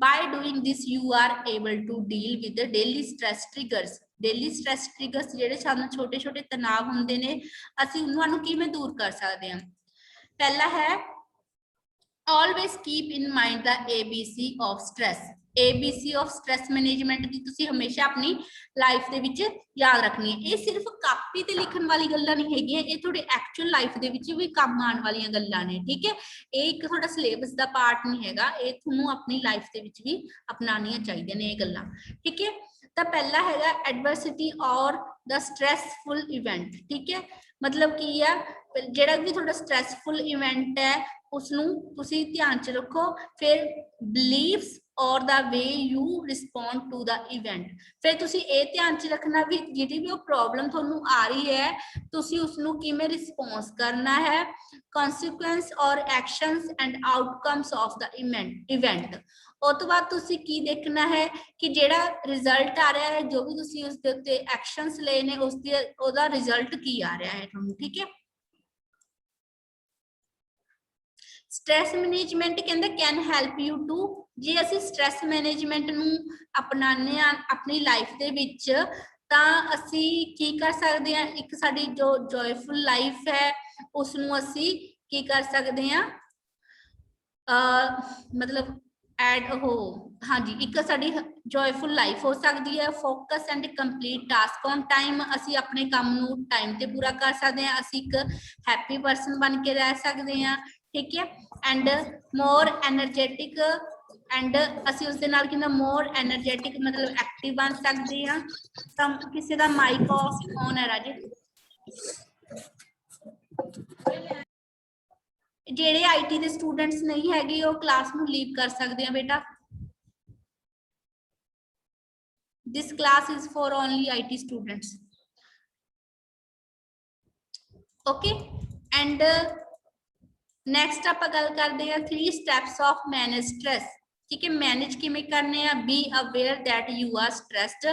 by doing this you are able to deal with the daily stress triggers। Daily stress triggers ਜਿਹੜੇ ਸਾਨੂੰ ਛੋਟੇ ਛੋਟੇ ਤਣਾਅ ਹੁੰਦੇ ਨੇ ਅਸੀਂ ਉਹਨਾਂ ਨੂੰ ਕਿਵੇਂ ਦੂਰ ਕਰ ਸਕਦੇ ਹਾਂ। ਪਹਿਲਾ ਹੈ always keep in mind the ABC of stress। ABC of stress management ਦੀ ਤੁਸੀਂ ਹਮੇਸ਼ਾ ਆਪਣੀ ਲਾਈਫ ਦੇ ਵਿੱਚ ਯਾਦ ਰੱਖਣੀ ਹੈ। ਇਹ ਸਿਰਫ ਕਾਪੀ ਤੇ ਲਿਖਣ ਵਾਲੀ ਗੱਲਾਂ ਨਹੀਂ ਹੈਗੀਆਂ, ਇਹ ਤੁਹਾਡੇ ਐਕਚੁਅਲ ਲਾਈਫ ਦੇ ਵਿੱਚ ਵੀ ਕੰਮ ਆਉਣ ਵਾਲੀਆਂ ਗੱਲਾਂ ਨੇ। ਠੀਕ ਹੈ, ਇਹ ਇੱਕ ਤੁਹਾਡਾ ਸਿਲੇਬਸ ਦਾ ਪਾਰਟ ਨਹੀਂ ਹੈਗਾ, ਇਹ ਤੁਹਾਨੂੰ ਆਪਣੀ ਲਾਈਫ ਦੇ ਵਿੱਚ ਵੀ ਅਪਣਾਉਣੀਆਂ ਚਾਹੀਦੀਆਂ ਨੇ ਇਹ ਗੱਲਾਂ। ਠੀਕ ਹੈ, ਤਾਂ ਪਹਿਲਾ ਹੈਗਾ ਐਡਵਰਸਿਟੀ ਔਰ ਦਾ ਸਟ੍ਰੈਸਫੁਲ ਇਵੈਂਟ। ਠੀਕ ਹੈ, ਮਤਲਬ ਕੀ ਆ, ਜਿਹੜਾ ਵੀ ਤੁਹਾਡਾ ਸਟ੍ਰੈਸਫੁਲ ਇਵੈਂਟ ਹੈ ਉਸਨੂੰ ਤੁਸੀਂ ਧਿਆਨ ਚ ਰੱਖੋ। ਫਿਰ beliefs or the way you respond to the event, ਫਿਰ ਤੁਸੀਂ ਇਹ ਧਿਆਨ ਚ ਰੱਖਣਾ ਵੀ ਜਿਹੜੀ ਵੀ ਉਹ ਪ੍ਰੋਬਲਮ ਤੁਹਾਨੂੰ ਆ ਰਹੀ ਹੈ ਤੁਸੀਂ ਉਸਨੂੰ ਕਿਵੇਂ ਰਿਸਪੌਂਸ ਕਰਨਾ ਹੈ। consequence or actions and outcomes of the event, ਉਹ ਤੋਂ ਬਾਅਦ ਤੁਸੀਂ ਕੀ ਦੇਖਣਾ ਹੈ ਕਿ ਜਿਹੜਾ ਰਿਜ਼ਲਟ ਆ ਰਿਹਾ ਹੈ, ਜੋ ਵੀ ਤੁਸੀਂ ਉਸ ਦੇ ਉੱਤੇ ਐਕਸ਼ਨਸ ਲਏ ਨੇ ਉਸ ਦੀ ਉਹਦਾ ਰਿਜ਼ਲਟ ਕੀ ਆ ਰਿਹਾ ਹੈ ਤੁਹਾਨੂੰ। ਠੀਕ ਹੈ। ਸਟ੍ਰੈਸ ਮੈਨੇਜਮੈਂਟ ਕਹਿੰਦਾ ਕੈਨ ਹੈਲਪ ਯੂ ਟੂ, ਜੇ ਅਸੀਂ ਸਟ੍ਰੈਸ ਮੈਨੇਜਮੈਂਟ ਨੂੰ ਅਪਣਾਉਂਦੇ ਹਾਂ ਆਪਣੀ ਲਾਈਫ ਦੇ ਵਿੱਚ ਤਾਂ ਅਸੀਂ ਕੀ ਕਰ ਸਕਦੇ ਹਾਂ, ਇੱਕ ਸਾਡੀ ਜੋ ਜੋਇਫੁਲ ਲਾਈਫ ਹੈ ਉਸ ਨੂੰ ਅਸੀਂ ਕੀ ਕਰ ਸਕਦੇ ਹਾਂ, ਮਤਲਬ ਐਡ ਹੋ, ਹਾਂਜੀ, ਇੱਕ ਸਾਡੀ ਜੋਇਫੁਲ ਲਾਈਫ ਹੋ ਸਕਦੀ ਹੈ। Focus and complete task on time, ਅਸੀਂ ਆਪਣੇ ਕੰਮ ਨੂੰ ਟਾਈਮ ਤੇ ਪੂਰਾ ਕਰ ਸਕਦੇ ਹਾਂ, ਅਸੀਂ ਇੱਕ ਹੈਪੀ ਪਰਸਨ ਬਣ ਕੇ ਰਹਿ ਸਕਦੇ ਹਾਂ। ਠੀਕ ਹੈ। ਐਂਡ ਮੋਰ ਐਨਰਜੈਟਿਕ, ਐਂਡ ਅਸੀਂ ਉਸਦੇ ਨਾਲ ਕਿੰਨਾ ਮੋਰ ਐਨਰਜੈਟਿਕ ਮਤਲਬ ਐਕਟਿਵ ਬਣ ਸਕਦੇ ਹਾਂ। ਤਾਂ ਕਿਸੇ ਦਾ ਮਾਈਕ ਆਨ ਹੈ ਰਾਜੇ, ਜਿਹੜੇ ਆਈਟੀ ਦੇ ਸਟੂਡੈਂਟਸ ਨਹੀਂ ਹੈਗੇ ਉਹ ਕਲਾਸ ਨੂੰ ਲੀਵ ਕਰ ਸਕਦੇ ਆ ਬੇਟਾ। This class is for only IT students. Okay, and next ਆਪਾਂ ਗੱਲ ਕਰਦੇ ਹਾਂ 3 steps of manage stress। ठीक है, मैनेज किमें करने हैं। Be aware that you are stressed,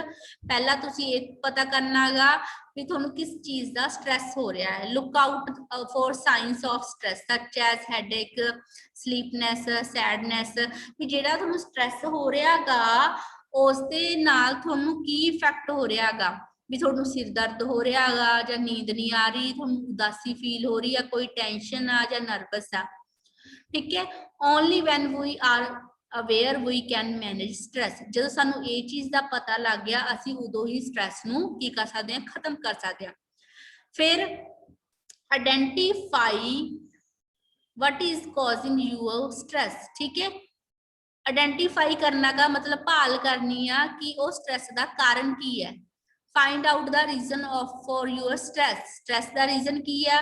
पहला तुसी ये पता करना गा भी तुहानू किस चीज दा स्ट्रेस हो रहा है। Look out for signs of stress such as headache, sleepiness, sadness, भी जेड़ा तुहानू स्ट्रेस हो रहा गा उस दे नाल तुहानू की इफेक्ट हो रहा गा, भी तुहानू सिर दर्द हो रहा गा जां नींद नहीं आ रही, तुहानू उदासी फील हो रही है, कोई टेंशन आ जां नर्वस आ। ठीक है, only when we are aware we can manage stress, जो सानू ये चीज का पता लग गया असी उदों ही स्ट्रेस नू की कर सकते हैं, खत्म कर सकते हैं। फिर identify what is causing your stress. ठीक है, आइडेंटिफाई करना का मतलब भाल करनी है कि वो स्ट्रेस का कारण की है। Find out the reason of for your stress, stress का रीजन की है।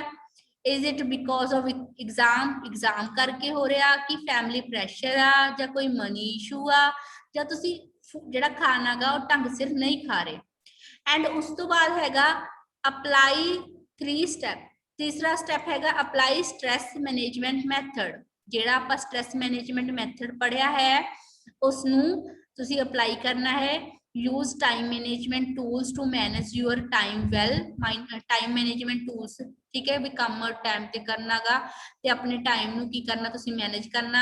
Is it because of exam करके हो रहा कि फैमिली प्रैशर आ या कोई मनी इशू आ या तुसी जेड़ा खाना गा ढंग सिर नहीं खा रहे। एंड उस तो बाद हैगा अप्लाई 3 स्टेप, तीसरा स्टेप हैगा अप्लाई स्ट्रेस मैनेजमेंट मैथड। जेड़ा आपां स्ट्रेस मैनेजमेंट मैथड पढ़िया है उसनू तुसी अप्लाई करना है। Use time management tools to manage your time well, time management tools. ठीक है, भी काम टाइम ते करना गा ते अपने टाइम नू की करना तुसी मैनेज करना।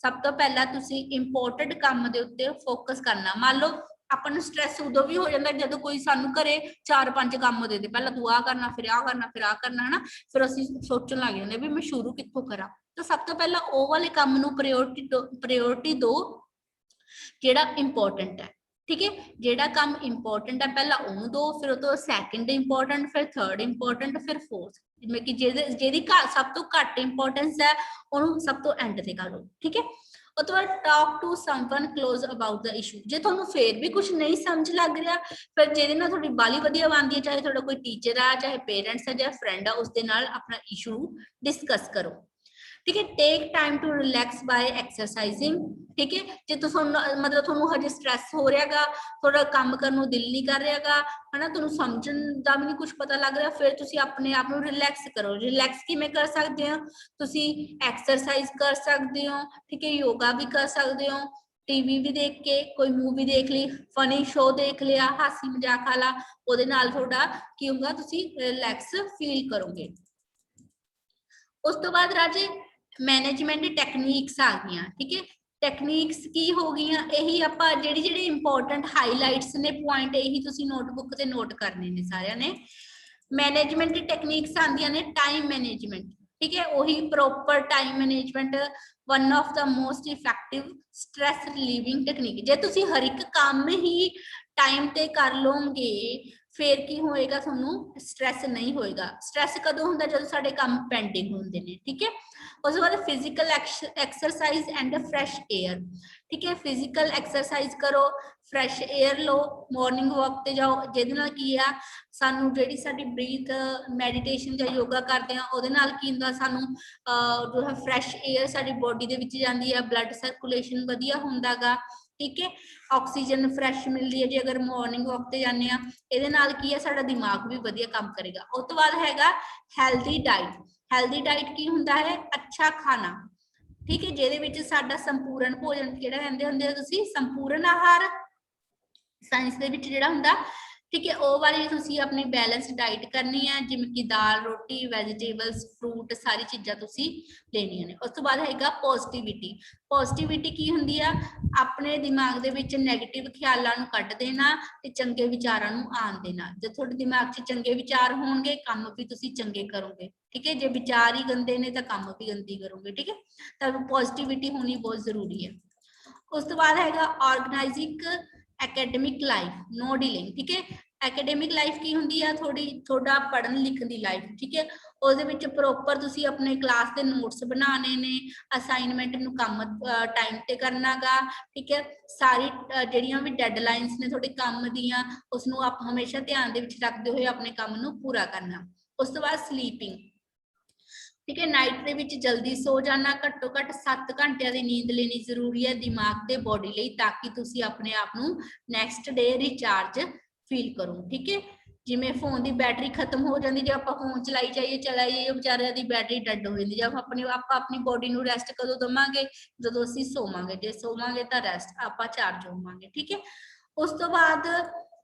सब तो पहला तुसी इंपोर्टेंट काम दे उत्ते फोकस करना। मान लो अपन नू स्ट्रेस उदों भी हो जाता जदों कोई सानू घरे 4-5 काम दे दे, पहला तू आ करना फिर आ करना फिर आ करना, है ना, फिर असीं सोचण लग जांदे भी मैं शुरू कित्थों करा। तो सब तो पहला ओ वाले काम नू प्रायोरिटी दो जेड़ा इंपोर्टेंट है। ठीक है, जेड़ा काम इंपोर्टेंट है पहला उन्होंने दो, फिर तो सैकेंड इंपोर्टेंट, फिर थर्ड इंपोर्टेंट, फिर फोर्थ, जिवें कि जेदी सब तो घट इंपोर्टेंस है उन्होंने सब तो एंड ते कर लो। ठीक है, उस तो बाद talk to someone close about the issue. जे तुहानू फिर भी कुछ नहीं समझ लग रहा फिर जेदे नाल तुहाडी बाली वधिया बनदी है, चाहे तुहाडा कोई टीचर आ, चाहे पेरेंट्स है, चाहे फ्रेंड है, उसदे नाल अपना इशू डिस्कस करो। ठीक है, take time to relax by exercising. ठीक है, जे तो मतलब तुहानू हजे स्ट्रेस हो रहा गा, थोड़ा काम करने को दिल नहीं कर रहा गा, है ना, तुहानू समझण दा भी नहीं कुछ पता लग रहा, फिर तुसी अपने आप नू रिलैक्स करो। रिलैक्स किवें कर सकते हो, तुसी एक्सरसाइज कर सकते हो। ठीक है, योगा भी कर सकते हो, टीवी भी देख के कोई मूवी देख ली, फनी शो देख लिया, हासी मजाक वाला, उहदे नाल थोड़ा की होगा तुसी रिलैक्स फील करोगे। उस तो बाद राजे मैनेजमेंट टेक्निक्स आ गई। ठीक है, टेक्निक्स की हो गई यही आपां जेड़ी इंपोर्टेंट हाईलाइट्स ने पॉइंट यही तुसी नोटबुक ते नोट करने ने सारियां ने। मैनेजमेंट टेक्निक्स आंदियां ने टाइम मैनेजमेंट। ठीक है, वही proper time management one of the most effective stress relieving technique. जे तुसी हर एक काम ही टाइम ते कर लोगे ਫਿਰ ਕੀ ਹੋਏਗਾ, ਤੁਹਾਨੂੰ ਸਟ੍ਰੈਸ ਨਹੀਂ ਹੋਏਗਾ। ਸਟ੍ਰੈਸ ਕਦੋਂ ਹੁੰਦਾ, ਜਦੋਂ ਸਾਡੇ ਕੰਮ ਪੈਂਡਿੰਗ ਹੁੰਦੇ ਨੇ, ਠੀਕ ਹੈ। ਉਸ ਤੋਂ ਬਾਅਦ physical exercise and fresh air, ਠੀਕ ਹੈ। ਫਿਜ਼ੀਕਲ ਐਕਸਰਸਾਈਜ਼ ਕਰੋ, ਫਰੈਸ਼ 에ਅਰ ਲਓ, ਮਾਰਨਿੰਗ ਵਾਕ ਤੇ ਜਾਓ, ਜਿਹਦੇ ਨਾਲ ਕੀ ਆ, ਸਾਨੂੰ ਜਿਹੜੀ ਸਾਡੀ ਬਰੀਥ ਮੈਡੀਟੇਸ਼ਨ ਜਾਂ ਯੋਗਾ ਕਰਦੇ ਆ, ਉਹਦੇ ਨਾਲ ਕੀ ਹੁੰਦਾ, ਸਾਨੂੰ ਜੋ ਹੈ ਫਰੈਸ਼ 에ਅਰ ਸਾਡੀ ਬੋਡੀ ਦੇ ਵਿੱਚ ਜਾਂਦੀ ਹੈ, ਬਲੱਡ ਸਰਕੂਲੇਸ਼ਨ ਵਧੀਆ ਹੁੰਦਾ ਗਾ, ਠੀਕ ਹੈ। ਆਕਸੀਜਨ ਫਰੈਸ਼ ਮਿਲਦੀ ਹੈ ਜੇ ਅਗਰ ਮਾਰਨਿੰਗ ਵਾਕ ਤੇ ਜਾਂਦੇ ਆ, ਇਹਦੇ ਨਾਲ ਕੀ ਹੈ, ਸਾਡਾ ਦਿਮਾਗ ਵੀ ਵਧੀਆ ਕੰਮ ਕਰੇਗਾ। ਉਸ ਤੋਂ ਬਾਅਦ ਹੈਗਾ ਹੈਲਦੀ ਡਾਈਟ। ਹੈਲਦੀ ਡਾਈਟ ਕੀ ਹੁੰਦਾ ਹੈ, ਅੱਛਾ ਖਾਣਾ, ਠੀਕ ਹੈ, ਜਿਹਦੇ ਵਿੱਚ ਸਾਡਾ ਸੰਪੂਰਨ ਭੋਜਨ, ਕਿਹੜਾ ਕਹਿੰਦੇ ਹੁੰਦੇ ਹੋ ਤੁਸੀਂ, ਸੰਪੂਰਨ ਆਹਾਰ ਸਾਇੰਸ ਦੇ ਵਿੱਚ ਜਿਹੜਾ ਹੁੰਦਾ, ਠੀਕ ਹੈ। ਉਹ ਵਾਲੀ ਤੁਸੀਂ ਆਪਣੀ ਬੈਲੈਂਸ ਡਾਈਟ ਕਰਨੀ ਹੈ, ਜਿਵੇਂ ਕਿ ਦਾਲ, ਰੋਟੀ, ਵੈਜੀਟੇਬਲਸ, ਫਰੂਟ, ਸਾਰੀ ਚੀਜ਼ਾਂ ਤੁਸੀਂ ਲੈਣੀਆਂ ਨੇ। ਉਸ ਤੋਂ ਬਾਅਦ ਹੈਗਾ ਪੋਜ਼ਿਟਿਵਿਟੀ। ਪੋਜ਼ਿਟਿਵਿਟੀ ਕੀ ਹੁੰਦੀ ਆ, ਆਪਣੇ ਦਿਮਾਗ ਦੇ ਵਿੱਚ ਨੈਗੇਟਿਵ ਖਿਆਲਾਂ ਨੂੰ ਕੱਢ ਦੇਣਾ ਤੇ ਚੰਗੇ ਵਿਚਾਰਾਂ ਨੂੰ ਆਉਣ ਦੇਣਾ। ਜੇ ਤੁਹਾਡੇ ਦਿਮਾਗ 'ਚ ਚੰਗੇ ਵਿਚਾਰ ਹੋਣਗੇ, ਕੰਮ ਵੀ ਤੁਸੀਂ ਚੰਗੇ ਕਰੋਗੇ, ਠੀਕ ਹੈ। ਜੇ ਵਿਚਾਰ ਹੀ ਗੰਦੇ ਨੇ ਤਾਂ ਕੰਮ ਵੀ ਗੰਦੀ ਕਰੋਗੇ, ਠੀਕ ਹੈ। ਤਾਂ ਪੋਜ਼ਿਟਿਵਿਟੀ ਹੋਣੀ ਬਹੁਤ ਜ਼ਰੂਰੀ ਹੈ। ਉਸ ਤੋਂ ਬਾਅਦ ਹੈਗਾ ਆਰਗੇਨਾਈਜ਼ਿੰਗ ਐਕੈਡਮਿਕ ਲਾਈਫ, ਨੋ ਡੀਲਿੰਗ, ਠੀਕ ਹੈ। ਐਕੈਡਮਿਕ ਲਾਈਫ ਕੀ ਹੁੰਦੀ ਆ, ਤੁਹਾਡਾ ਪੜ੍ਹਨ ਲਿਖਣ ਦੀ ਲਾਈਫ, ਠੀਕ ਹੈ। ਉਹਦੇ ਵਿੱਚ ਪ੍ਰੋਪਰ ਤੁਸੀਂ ਆਪਣੇ ਕਲਾਸ ਦੇ ਨੋਟਸ ਬਣਾਉਣੇ ਨੇ, ਅਸਾਈਨਮੈਂਟ ਨੂੰ ਕੰਮ ਟਾਈਮ ਤੇ ਕਰਨਾ ਗਾ, ਠੀਕ ਹੈ। ਸਾਰੀ ਜਿਹੜੀਆਂ ਵੀ ਡੈਡਲਾਈਨਸ ਨੇ ਤੁਹਾਡੇ ਕੰਮ ਦੀਆਂ, ਉਸਨੂੰ ਆਪ ਹਮੇਸ਼ਾ ਧਿਆਨ ਦੇ ਵਿੱਚ ਰੱਖਦੇ ਹੋਏ ਆਪਣੇ ਕੰਮ ਨੂੰ ਪੂਰਾ ਕਰਨਾ। ਉਸ ਤੋਂ ਬਾਅਦ ਸਲੀਪਿੰਗ, ਠੀਕ ਹੈ। ਨਾਈਟ ਦੇ ਵਿੱਚ ਜਲਦੀ ਸੋ ਜਾਣਾ, ਘੱਟੋ ਘੱਟ 7 ਘੰਟਿਆਂ ਦੀ ਨੀਂਦ ਲੈਣੀ ਜ਼ਰੂਰੀ ਹੈ ਦਿਮਾਗ ਤੇ ਬੋਡੀ ਲਈ, ਤਾਂ ਕਿ ਤੁਸੀਂ ਆਪਣੇ ਆਪ ਨੂੰ ਨੈਕਸਟ ਡੇ ਰਿਚਾਰਜ ਫੀਲ ਕਰੋ, ਠੀਕ ਹੈ। ਜਿਵੇਂ ਫੋਨ ਦੀ ਬੈਟਰੀ ਖਤਮ ਹੋ ਜਾਂਦੀ, ਜੇ ਆਪਾਂ ਫੋਨ ਚਲਾਈ ਜਾਈਏ, ਵਿਚਾਰਿਆਂ ਦੀ ਬੈਟਰੀ ਡੈਡ ਹੋ ਜਾਂਦੀ। ਜਦ ਆਪਾਂ ਆਪਣੀ ਬੋਡੀ ਨੂੰ ਰੈਸਟ ਕਦੋਂ ਦਵਾਂਗੇ, ਜਦੋਂ ਅਸੀਂ ਸੋਵਾਂਗੇ। ਜੇ ਸੋਵਾਂਗੇ ਤਾਂ ਰੈਸਟ ਆਪਾਂ ਚਾਰਜ ਹੋਵਾਂਗੇ, ਠੀਕ ਹੈ। ਉਸ ਤੋਂ ਬਾਅਦ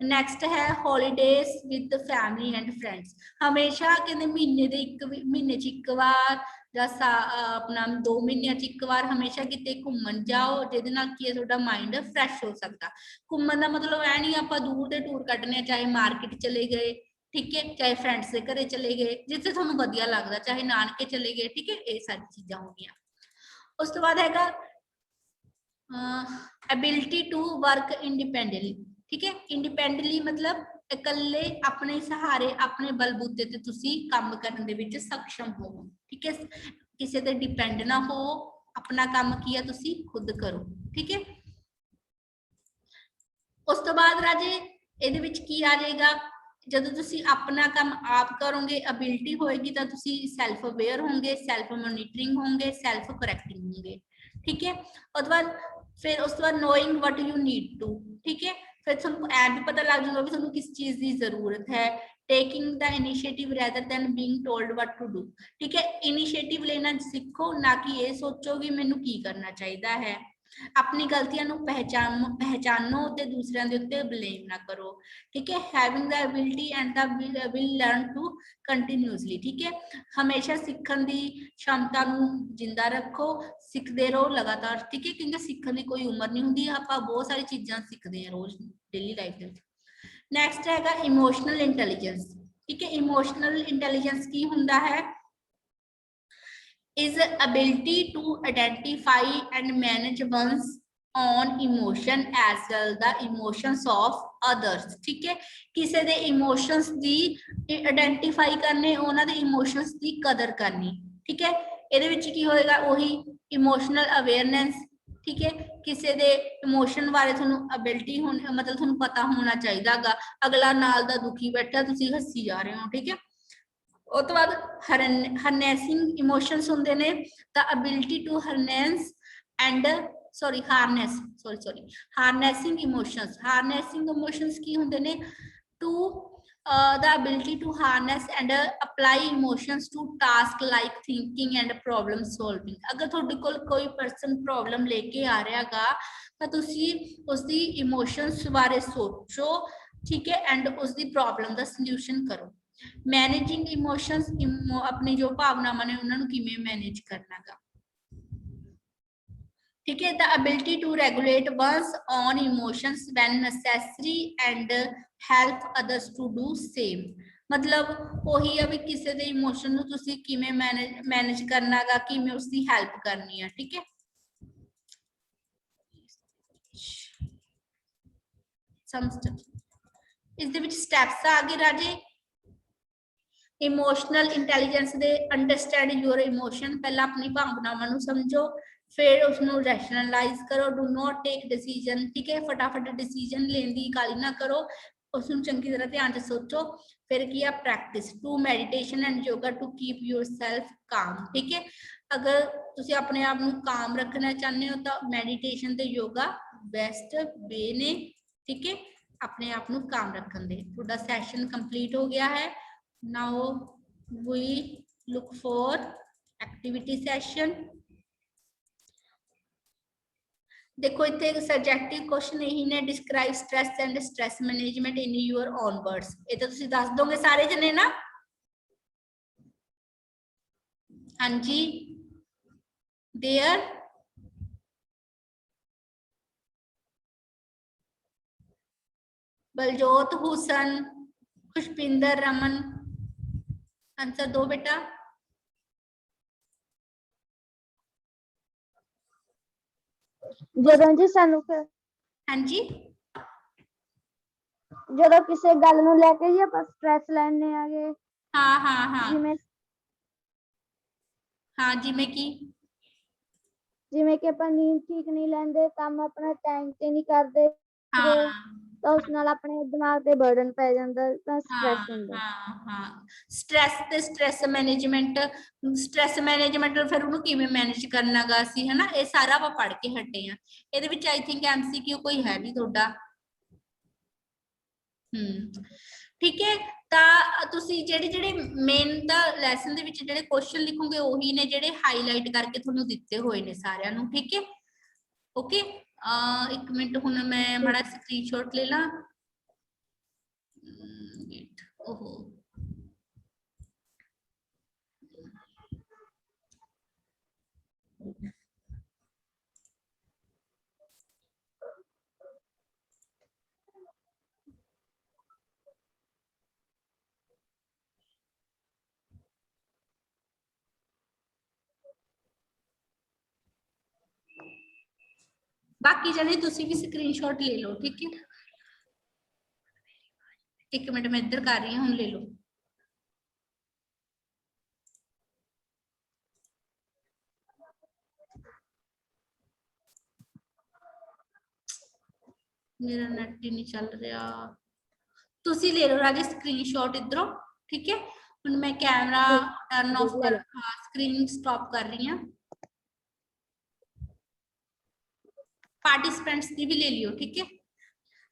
ਨੈਕਸਟ ਹੈ holidays with family and friends. ਹਮੇਸ਼ਾ ਕਹਿੰਦੇ ਮਹੀਨੇ 'ਚ ਇੱਕ ਵਾਰ ਜਾਂ ਆਪਣਾ 2 ਮਹੀਨਿਆਂ 'ਚ ਇੱਕ ਵਾਰ ਹਮੇਸ਼ਾ ਕਿਤੇ ਘੁੰਮਣ ਜਾਓ, ਜਿਹਦੇ ਨਾਲ ਕੀ ਹੈ, ਤੁਹਾਡਾ ਮਾਈਂਡ ਫਰੈਸ਼ ਹੋ ਸਕਦਾ। ਘੁੰਮਣ ਦਾ ਮਤਲਬ ਇਹ ਨਹੀਂ ਆਪਾਂ ਦੂਰ ਦੇ ਟੂਰ ਕੱਢਣੇ ਆ, ਚਾਹੇ ਮਾਰਕੀਟ ਚਲੇ ਗਏ, ਠੀਕ ਹੈ, ਚਾਹੇ ਫਰੈਂਡਸ ਦੇ ਘਰੇ ਚਲੇ ਗਏ, ਜਿੱਥੇ ਤੁਹਾਨੂੰ ਵਧੀਆ ਲੱਗਦਾ, ਚਾਹੇ ਨਾਨਕੇ ਚਲੇ ਗਏ, ਠੀਕ ਹੈ। ਇਹ ਸਾਰੀ ਚੀਜ਼ਾਂ ਹੋ ਗਈਆਂ। ਉਸ ਤੋਂ ਬਾਅਦ ਹੈਗਾ ਐਬਿਲਿਟੀ ਟੂ ਵਰਕ ਇੰਡੀਪੈਂਡੈਂਟਲੀ, ਠੀਕ ਹੈ। ਇੰਡੀਪੈਂਡੈਂਟਲੀ ਮਤਲਬ ਇਕੱਲੇ ਆਪਣੇ ਸਹਾਰੇ, ਆਪਣੇ ਬਲਬੂਤੇ ਤੇ ਤੁਸੀਂ ਕੰਮ ਕਰਨ ਦੇ ਵਿੱਚ ਸક્ષਮ ਹੋਵੋ, ਠੀਕ ਹੈ। ਕਿਸੇ ਤੇ ਡਿਪੈਂਡ ਨਾ ਹੋ, ਆਪਣਾ ਕੰਮ ਕੀ ਹੈ ਤੁਸੀਂ ਖੁਦ ਕਰੋ, ਠੀਕ ਹੈ। ਉਸ ਤੋਂ ਬਾਅਦ ਰਾਜੇ ਇਹਦੇ ਵਿੱਚ ਕੀ ਆ ਜਾਏਗਾ, ਜਦੋਂ ਤੁਸੀਂ ਆਪਣਾ ਕੰਮ ਆਪ ਕਰੋਗੇ, ਅਬਿਲਿਟੀ ਹੋਏਗੀ, ਤਾਂ ਤੁਸੀਂ ਸੈਲਫ ਅਵੇਅਰ ਹੋਵੋਗੇ, ਸੈਲਫ ਮੋਨੀਟਰਿੰਗ ਹੋਵੋਗੇ, ਸੈਲਫ ਕਰੈਕਟਿੰਗ ਹੋਵੋਗੇ, ਠੀਕ ਹੈ। ਉਸ ਤੋਂ ਬਾਅਦ ਫਿਰ ਉਸ ਤੋਂ ਬਾਅਦ knowing what you need to, ਠੀਕ ਹੈ। ਫਿਰ ਤੁਹਾਨੂੰ ਐ ਵੀ ਪਤਾ ਲੱਗ ਜਾਊਗਾ ਵੀ ਤੁਹਾਨੂੰ ਕਿਸ ਚੀਜ਼ ਦੀ ਜ਼ਰੂਰਤ ਹੈ। Taking the initiative rather than being told what to do, ਠੀਕ ਹੈ। ਇਨੀਸ਼ੀਏਟਿਵ ਲੈਣਾ ਸਿੱਖੋ, ਨਾ ਕਿ ਇਹ ਸੋਚੋ ਵੀ ਮੈਨੂੰ ਕੀ ਕਰਨਾ ਚਾਹੀਦਾ ਹੈ। ਆਪਣੀ ਗਲਤੀਆਂ ਨੂੰ ਪਹਿਚਾਨੋ ਤੇ ਦੂਸਰਿਆਂ ਦੇ ਉੱਤੇ ਬਲੇਮ ਨਾ ਕਰੋ, ਠੀਕ ਹੈ। Having the ability and the will learn to continuously, ਠੀਕ ਹੈ। ਹਮੇਸ਼ਾ ਸਿੱਖਣ ਦੀ ਸ਼ਮਤਾ ਨੂੰ ਜਿੰਦਾ ਰੱਖੋ, ਸਿੱਖਦੇ ਰਹੋ ਲਗਾਤਾਰ, ਠੀਕ ਹੈ। ਕਿਉਂਕਿ ਸਿੱਖਣ ਦੀ ਕੋਈ ਉਮਰ ਨਹੀਂ ਹੁੰਦੀ, ਆਪਾਂ ਬਹੁਤ ਸਾਰੀ ਚੀਜ਼ਾਂ ਸਿੱਖਦੇ ਹਾਂ ਰੋਜ਼ ਡੇਲੀ ਲਾਈਫ ਦੇ ਵਿੱਚ। ਨੈਕਸਟ ਹੈਗਾ ਇਮੋਸ਼ਨਲ ਇੰਟੈਲੀਜੈਂਸ, ਠੀਕ ਹੈ। ਇਮੋਸ਼ਨਲ ਇੰਟੈਲੀਜੈਂਸ ਕੀ ਹੁੰਦਾ ਹੈ, is ability to identify and manage one's own emotion as well the emotions of others, ठीक है। किसी दे इमोशंस दी आइडेंटिफाई करने, ਉਹਨਾਂ ਦੇ ਇਮੋਸ਼ਨਸ ਦੀ ਕਦਰ ਕਰਨੀ, ਠੀਕ ਹੈ। ਇਹਦੇ ਵਿੱਚ ਕੀ ਹੋਏਗਾ, ਉਹੀ ਇਮੋਸ਼ਨਲ ਅਵੇਅਰਨੈਸ, ਠੀਕ ਹੈ। ਕਿਸੇ ਦੇ ਇਮੋਸ਼ਨ ਬਾਰੇ ਤੁਹਾਨੂੰ ਅਬਿਲਿਟੀ ਹੋਣੀ, ਮਤਲਬ ਤੁਹਾਨੂੰ ਪਤਾ ਹੋਣਾ ਚਾਹੀਦਾ ਗਾ, ਅਗਲਾ ਨਾਲ ਦਾ ਦੁਖੀ ਬੈਠਾ, ਤੁਸੀਂ ਹੱਸੀ ਜਾ ਰਹੇ ਹੋ, ਠੀਕ ਹੈ। ਉਸ ਤੋਂ ਬਾਅਦ ਹਾਰਨੈਸਿੰਗ ਇਮੋਸ਼ਨਸ ਹੁੰਦੇ ਨੇ, ਤਾਂ ability to harness and harnessing emotions. Harnessing emotions ਕੀ ਹੁੰਦੇ ਨੇ, to the ability to harness and apply emotions to task like thinking and problem solving। ਅਗਰ ਤੁਹਾਡੇ ਕੋਲ ਕੋਈ ਪਰਸਨ ਪ੍ਰੋਬਲਮ ਲੈ ਕੇ ਆ ਰਿਹਾ ਗਾ, ਤਾਂ ਤੁਸੀਂ ਉਸਦੀ ਇਮੋਸ਼ਨਸ ਬਾਰੇ ਸੋਚੋ, ਠੀਕ ਹੈ, ਐਂਡ ਉਸਦੀ ਪ੍ਰੋਬਲਮ ਦਾ ਸੋਲੂਸ਼ਨ ਕਰੋ। ਮੈਨੇਜਿੰਗ ਇਮੋਸ਼ਨਸ, ਆਪਣੀ ਜੋ ਭਾਵਨਾਵਾਂ ਨੇ ਉਹਨਾਂ ਨੂੰ ਕਿਵੇਂ ਮੈਨੇਜ ਕਰਨਾ ਗਾ, ਠੀਕ ਹੈ। the ability to regulate one's own emotions when necessary and help others to do same। ਮਤਲਬ ਉਹੀ ਆ ਵੀ ਕਿਸੇ ਦੇ ਇਮੋਸ਼ਨ ਨੂੰ ਤੁਸੀਂ ਕਿਵੇਂ ਮੈਨੇਜ ਕਰਨਾ ਗਾ, ਕਿਵੇਂ ਉਸਦੀ ਹੈਲਪ ਕਰਨੀ ਆ, ਠੀਕ ਹੈ। इस दे विच स्टेप्स आ गए राजे। इमोशनल इंटैलीजेंस दे अंडरस्टैंड योर इमोशन, पहला अपनी भावनावां नूं समझो, फिर उसनूं रैशनलाइज करो। डू नॉट टेक डिसीजन, ठीक है, फटाफट डिसीजन लेने की गाली ना करो, उसनूं चंगी तरह ध्यान से सोचो। फिर की है practice to meditation and yoga to keep yourself calm, ठीक है। अगर तुसी अपने आप नूं काम रखना चाहते हो तो मेडिटेशन ते योगा बेस्ट वे ने, ठीक है, अपने आप नूं काम रखने दे। तुहाडा सैशन कंप्लीट हो गया है। Now we look for activity session. देखो इतने एक सब्जेक्टिव क्वेश्चन यही ने, describe stress and stress management in your own words. ये तो तुसी दस दोगे सारे जने ना? हाँ जी, देयर बलजोत, हुसन, खुशपिंदर, रमन, आंसर दो बेटा। ਜਦੋਂ ਜੀ ਸਾਨੂੰ ਫਿਰ हाँ जी, ਜਦੋਂ ਕਿਸੇ ਗੱਲ ਨੂੰ ਲੈ ਕੇ ਜੀ ਆਪਾਂ ਸਟ੍ਰੈਸ ਲੈਣੇ ਆਗੇ, हाँ हाँ हाँ ਜਿਵੇਂ हाँ जिमें की ਜਿਵੇਂ ਕਿ ਆਪਾਂ ਨੀਂਦ ਠੀਕ ਨਹੀਂ ਲੈਂਦੇ, ਕੰਮ ਆਪਣਾ ਟਾਈਮ ਤੇ ਨਹੀਂ ਕਰਦੇ, हाँ ਤਾਂ ਉਸ ਨਾਲ ਆਪਣੇ ਦਿਮਾਗ ਤੇ ਬਰਡਨ ਪੈ ਜਾਂਦਾ, ਤਾਂ ਸਟ੍ਰੈਸ हाँ ਹੁੰਦਾ। हाँ हाँ स्ट्रेस ते स्ट्रेस मैनेजमेंट, स्ट्रेस मैनेजमेंट फिर उन्होंने किवें मैनेज करना गा सी, है ना, ये सारा आप पढ़ के हटे हैं। ਇਹਦੇ ਵਿੱਚ आई थिंक MCQ कोई है नहीं ਤੁਹਾਡਾ। ठीक है, ਤਾਂ ਤੁਸੀਂ ਜਿਹੜੇ ਮੇਨ ਦਾ ਲੈਸਨ ਦੇ ਵਿੱਚ ਜਿਹੜੇ ਕੁਐਸਚਨ ਲਿਖੋਗੇ ਉਹੀ ਨੇ ਜਿਹੜੇ ਹਾਈਲਾਈਟ ਕਰਕੇ ਤੁਹਾਨੂੰ ਦਿੱਤੇ ਹੋਏ ਨੇ ਸਾਰਿਆਂ ਨੂੰ, ਠੀਕ ਹੈ। ਓਕੇ, ਇੱਕ ਮਿੰਟ ਹੁਣ ਮੈਂ ਮਾੜਾ ਸਕਰੀਨਸ਼ਾਟ ਲੈ ਲਾਂ। ओहो, बाकी जने तुसी भी स्क्रीनशॉट ले लो, ठीक है। एक मिनट मैं इधर कर रही हूँ, ले लो। मेरा नेट ही नहीं चल रहा, तुसी ले लो राजे स्क्रीनशॉट इधरों, ठीक है। हुण मैं कैमरा टर्न ऑफ कर, हाँ स्क्रीन स्टॉप कर रही हूँ। पार्टिसिपेंट्स की भी ले लियो, ठीक है।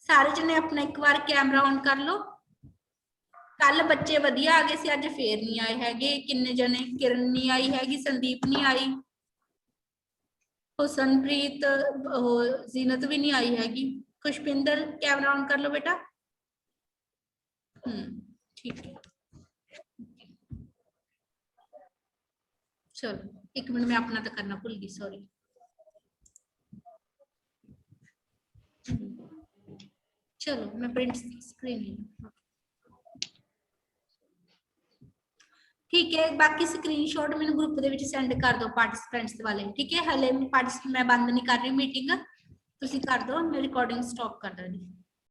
सारे जने अपना एक बार कैमरा ऑन कर लो। कल बच्चे वधिया आ गए सी, अज फिर नहीं आए हैगे। किन्ने जने, किरण नहीं आई हैगी, संदीप नहीं आई, हुसनप्रीत, जीनत भी नहीं आई हैगी। खुशपिंदर कैमरा ऑन कर लो बेटा। ठीक है, चलो एक मिनट, मैं अपना तो करना भूल गई, सॉरी। चलो मैं प्रिंट स्क्रीन ली, ठीक है। बाकी स्क्रीनशॉट मैंने ग्रुप दे विच सेंड कर दो पार्टिसिपेंट्स वाले, ठीक है। हले मैं बंद नहीं कर रही मीटिंग, तुसी कर दो, मैं रिकॉर्डिंग स्टॉप कर दूंगी।